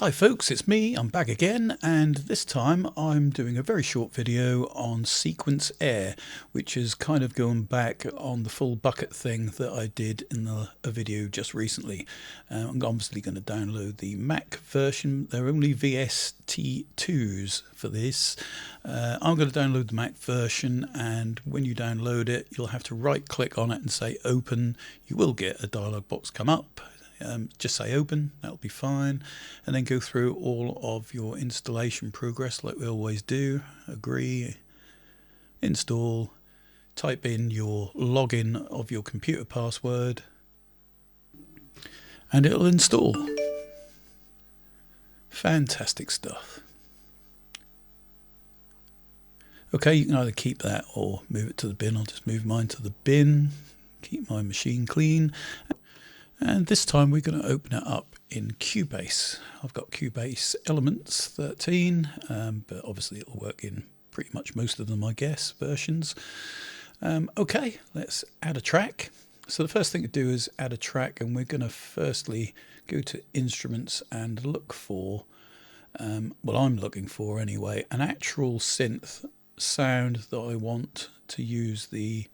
Hi folks, it's me, I'm back again, and this time I'm doing a very short video on Sequence Air, which is kind of going back on the full bucket thing that I did in a video just recently. I'm obviously going to download the Mac version. They're only VST2s for this. I'm going to download the Mac version, and when you download it, you'll have to right click on it and say open. You will get a dialog box come up. Just say open, that'll be fine, and then go through all of your installation progress like we always do. Agree, install, type in your login of your computer password, and it'll install. Fantastic stuff. Okay, you can either keep that or move it to the bin. I'll just move mine to the bin, keep my machine clean. And this time we're going to open it up in Cubase. I've got Cubase Elements 13, but obviously it'll work in pretty much most of them, I guess, versions. Okay, let's add a track. So the first thing to do is add a track, and we're going to firstly go to Instruments and look for, well, I'm looking for anyway, an actual synth sound that I want to use the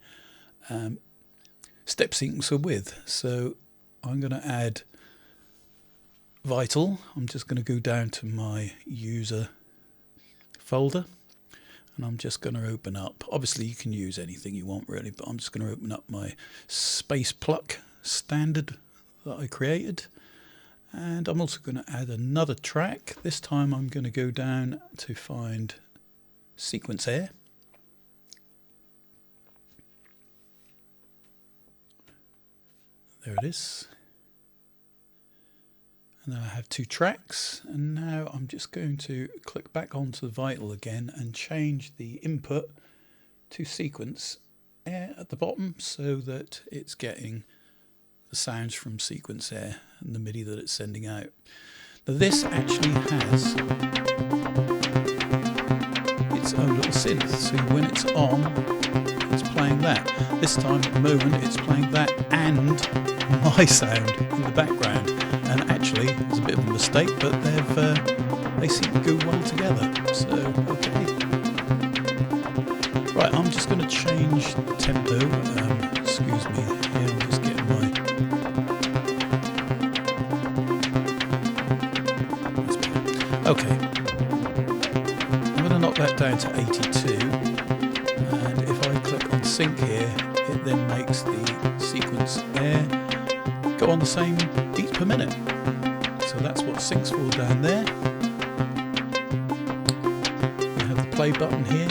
step sequencer with. So I'm going to add Vital. I'm just going to go down to my user folder, and I'm just going to open up, obviously you can use anything you want really, but I'm just going to open up my Space Pluck standard that I created, and I'm also going to add another track. This time I'm going to go down to find Sequence Air. There it is. And then I have two tracks, and now I'm just going to click back onto the Vital again and change the input to Sequence Air at the bottom so that it's getting the sounds from Sequence Air and the MIDI that it's sending out. Now this actually has its own little synth, so when it's on, it's playing that. This time at the moment it's playing that and my sound in the background, and actually it's a bit of a mistake, but they seem to go well together, so okay. Right, I'm just going to change the tempo, excuse me, here I'm just getting my, okay, I'm going to knock that down to 82, and if I click on sync here, it then makes the Sequence Air go on the same beats per minute. So that's what sync's for down there. We have the play button here.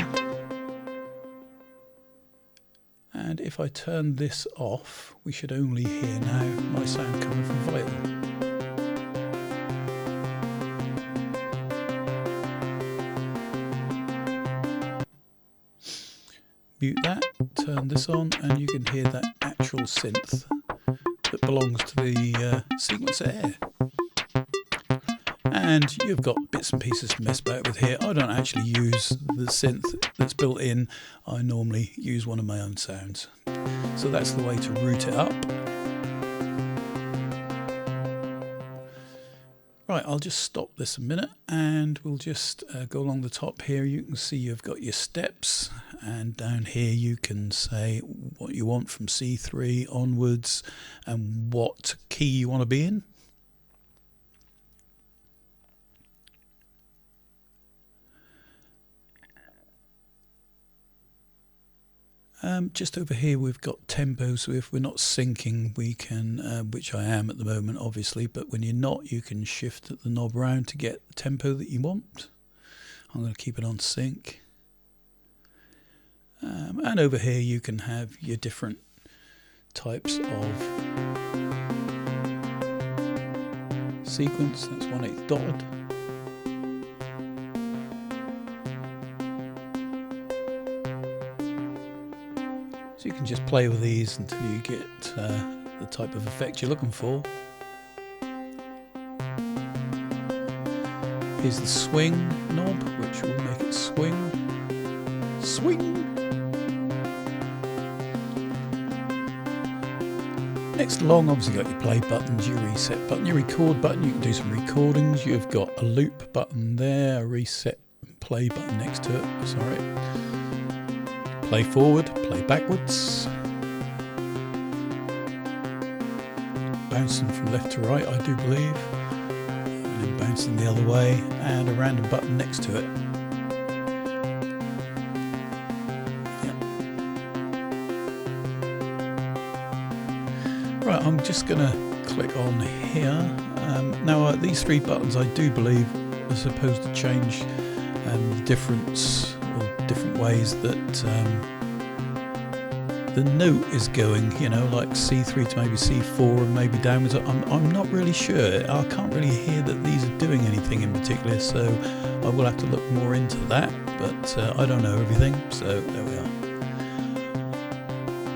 And if I turn this off, we should only hear now my sound coming from Vital. Mute that, turn this on, and you can hear that actual synth that belongs to the Sequence Air. And you've got bits and pieces to mess about with here. I don't actually use the synth that's built in. I normally use one of my own sounds. So that's the way to route it up. Right, I'll just stop this a minute, and we'll just go along the top here. You can see you've got your steps, and down here you can say what you want from C3 onwards and what key you want to be in. Just over here we've got tempo, so if we're not syncing we can, which I am at the moment obviously, but when you're not you can shift the knob around to get the tempo that you want. I'm going to keep it on sync. And over here you can have your different types of sequence. That's 1/8 dotted. So you can just play with these until you get the type of effect you're looking for. Here's the swing knob, which will make it swing. Swing! Next along, obviously got your play buttons, your reset button, your record button. You can do some recordings. You've got a loop button there, a reset and play button next to it. Sorry. Play forward, play backwards. Bouncing from left to right, I do believe. And then bouncing the other way, and a random button next to it. Right, I'm just going to click on here. Now these three buttons I do believe are supposed to change the difference or different ways that the note is going, you know, like C3 to maybe C4 and maybe downwards. I'm not really sure. I can't really hear that these are doing anything in particular, so I will have to look more into that, but I don't know everything, so there we are.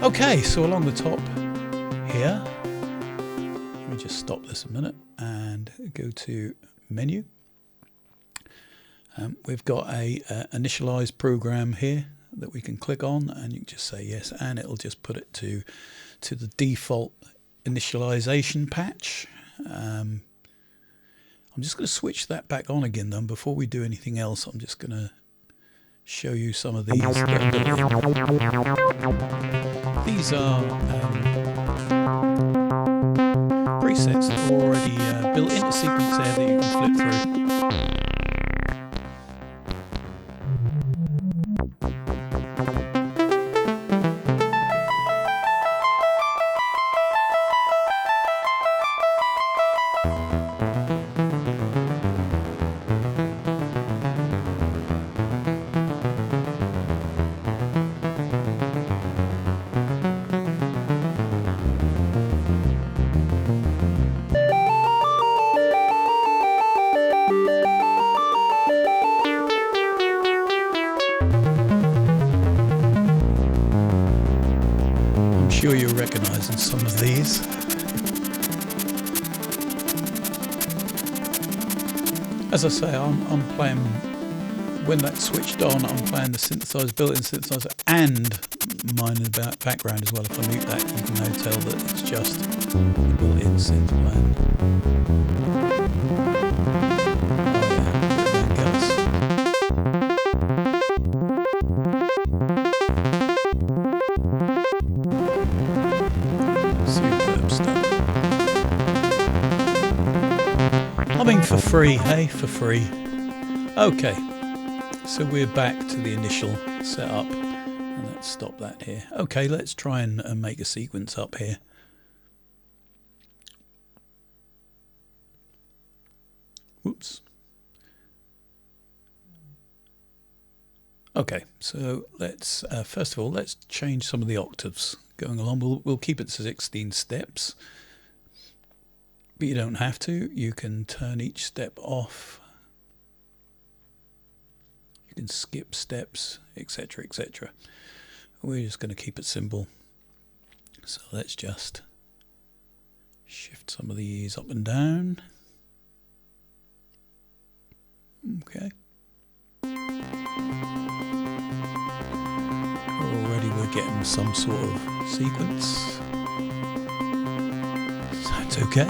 Okay, so along the top here, let me just stop this a minute and go to menu. We've got a initialize program here that we can click on, and you can just say yes, and it'll just put it to the default initialization patch. I'm just going to switch that back on again though. Before we do anything else, I'm just going to show you some of these. These are presets that are already built into Sequence Air that you can flip through. I'm sure you're recognizing some of these. As I say, I'm playing, when that's switched on, I'm playing the synthesizer, built-in synthesizer, and mine in the background as well. If I mute that, you can now tell that it's just the built-in synth playing. Superb stuff. I mean, for free, hey, for free. Okay, so we're back to the initial setup, and let's stop that here. Okay, let's try and make a sequence up here. Whoops. Okay, so let's first of all, let's change some of the octaves going along. We'll keep it to 16 steps, but you don't have to. You can turn each step off. You can skip steps, etc., etc. We're just going to keep it simple. So let's just shift some of these up and down. Okay. Already we're getting some sort of sequence, so it's okay.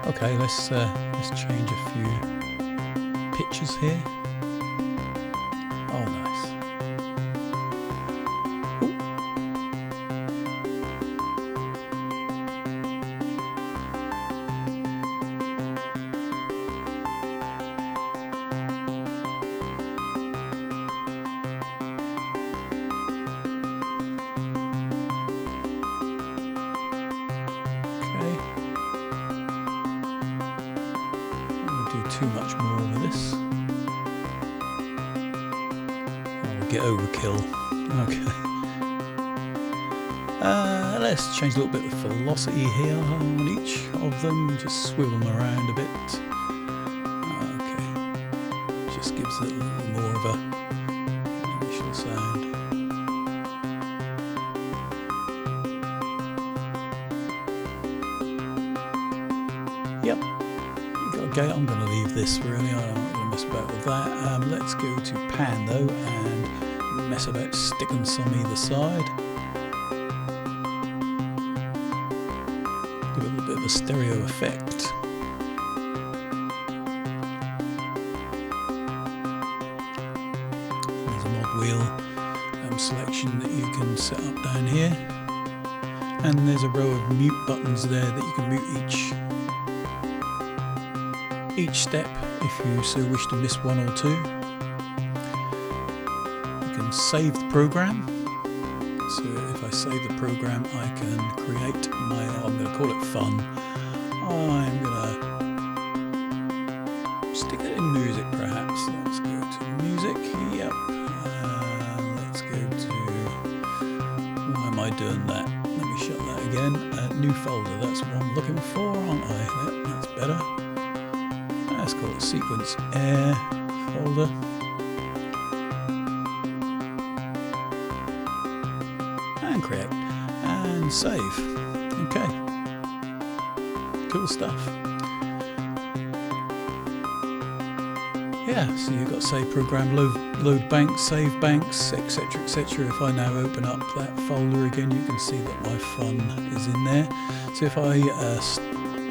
Okay, let's change a few pitches here. Oh, nice. Ooh. Too much more of this. I'll get overkill. Okay. Let's change a little bit of velocity here on each of them. Just swivel them around a bit. Okay. Just give gives it a little more of a initial sound. Yep. Okay, I'm going to leave this really. I don't want to mess about with that. Let's go to pan though and mess about sticking some either side. Give it a little bit of a stereo effect. There's a mod wheel selection that you can set up down here. And there's a row of mute buttons there that you can mute each step if you so wish to miss one or two. You can save the program. So if I save the program, I can create my, I'm going to call it fun. I'm going to stick it in music perhaps. Let's go to music. Yep. Let's go to, why am I doing that? Let me shut that again. New folder, that's what I'm looking for, aren't I? Yep, that's better. Let's call it Sequence Air folder. And create. And save. Okay. Cool stuff. Yeah, so you've got save program, load banks, save banks, etc, etc. If I now open up that folder again, you can see that my fun is in there. So if I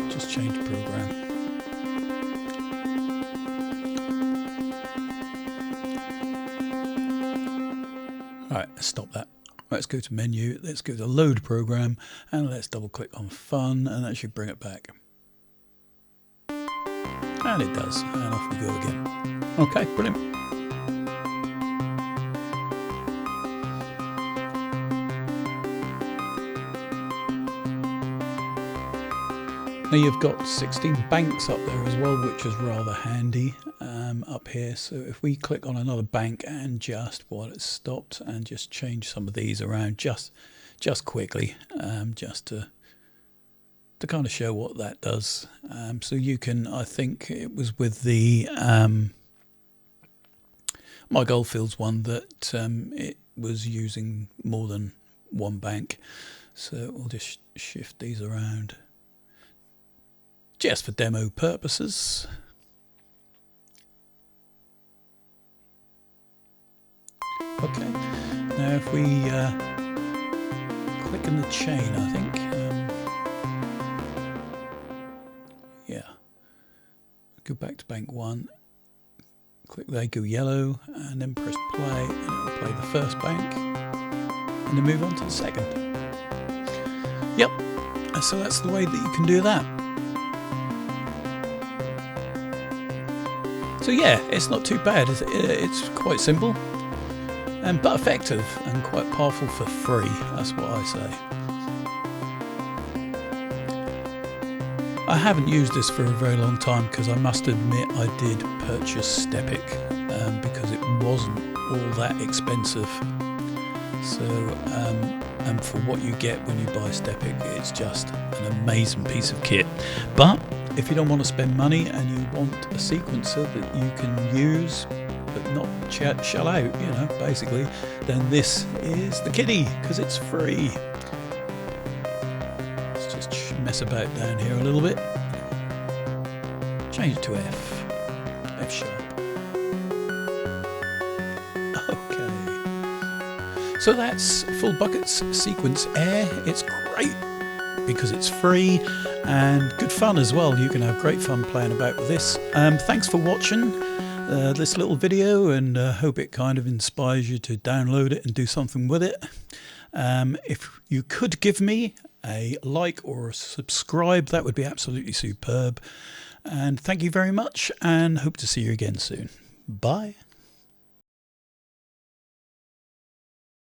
just change program. Alright, let's stop that. Let's go to menu, let's go to load program, and let's double click on fun, and that should bring it back. And it does, and off we go again. Okay, brilliant. Now you've got 16 banks up there as well, which is rather handy up here. So if we click on another bank and just while it's stopped and just change some of these around just quickly, just to kind of show what that does. So you can, I think it was with the My Goldfields one that it was using more than one bank. So we'll just shift these around just for demo purposes. Okay, now if we click in the chain, I think, yeah, go back to bank 1, click there, go yellow, and then press play, and it will play the first bank, and then move on to the second. Yep, so that's the way that you can do that. So yeah, it's not too bad, it's quite simple. But effective and quite powerful for free, that's what I say. I haven't used this for a very long time because I must admit I did purchase Stepik because it wasn't all that expensive. So, and for what you get when you buy Stepik, it's just an amazing piece of kit. But if you don't want to spend money and you want a sequencer that you can use but not shell out, you know, basically, then this is the kitty because it's free. Let's just mess about down here a little bit. Change it to F sharp. Okay. So that's Full Buckets Sequence Air. It's great because it's free and good fun as well. You can have great fun playing about with this. Thanks for watching this little video, and hope it kind of inspires you to download it and do something with it. If you could give me a like or a subscribe, that would be absolutely superb. And thank you very much, and hope to see you again soon. Bye.